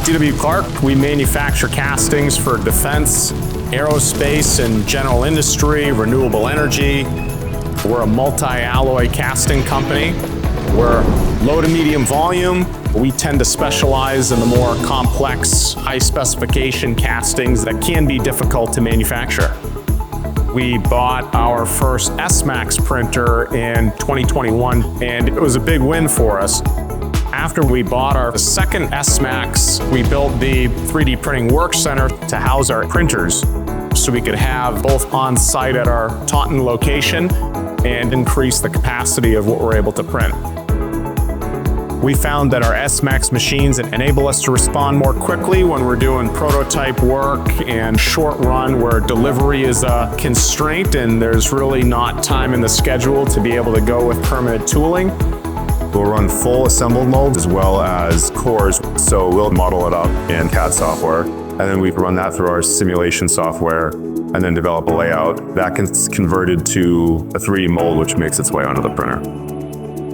DW Clark, we manufacture castings for defense, aerospace, and general industry, renewable energy. We're a multi-alloy casting company. We're low to medium volume. We tend to specialize in the more complex, high-specification castings that can be difficult to manufacture. We bought our first S-Max printer in 2021, and it was a big win for us. After we bought our second S-Max, we built the 3D printing work center to house our printers so we could have both on site at our Taunton location and increase the capacity of what we're able to print. We found that our S-Max machines enable us to respond more quickly when we're doing prototype work and short run where delivery is a constraint and there's really not time in the schedule to be able to go with permanent tooling. We'll run full assembled molds as well as cores, so we'll model it up in CAD software, and then we run that through our simulation software and then develop a layout. That gets converted to a 3D mold, which makes its way onto the printer.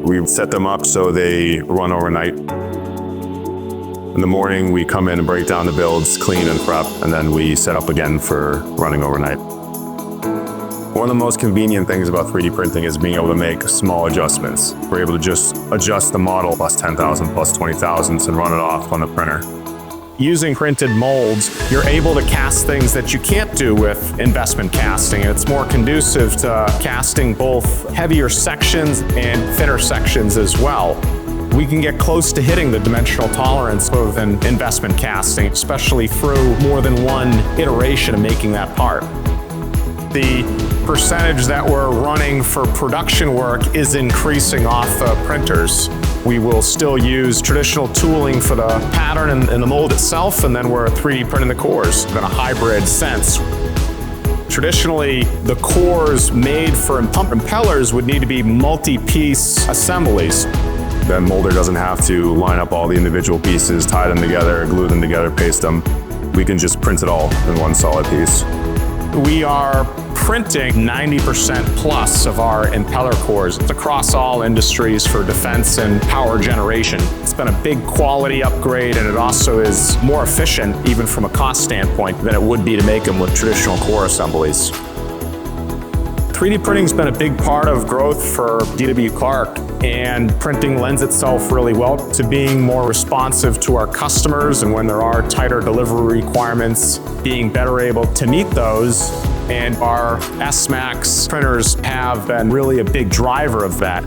We set them up so they run overnight. In the morning, we come in and break down the builds, clean and prep, and then we set up again for running overnight. One of the most convenient things about 3D printing is being able to make small adjustments. We're able to just adjust the model plus 10,000, plus 20,000 and run it off on the printer. Using printed molds, you're able to cast things that you can't do with investment casting. It's more conducive to casting both heavier sections and thinner sections as well. We can get close to hitting the dimensional tolerance of an investment casting, especially through more than one iteration of making that part. The percentage that we're running for production work is increasing off the printers. We will still use traditional tooling for the pattern and the mold itself, and then we're 3D printing the cores in a hybrid sense. Traditionally, the cores made for pump impellers would need to be multi-piece assemblies. The molder doesn't have to line up all the individual pieces, tie them together, glue them together, paste them. We can just print it all in one solid piece. We are printing 90% plus of our impeller cores across all industries for defense and power generation. It's been a big quality upgrade, and it also is more efficient, even from a cost standpoint, than it would be to make them with traditional core assemblies. 3D printing's been a big part of growth for DW Clark, and printing lends itself really well to being more responsive to our customers, and when there are tighter delivery requirements, being better able to meet those. And our S-Max printers have been really a big driver of that.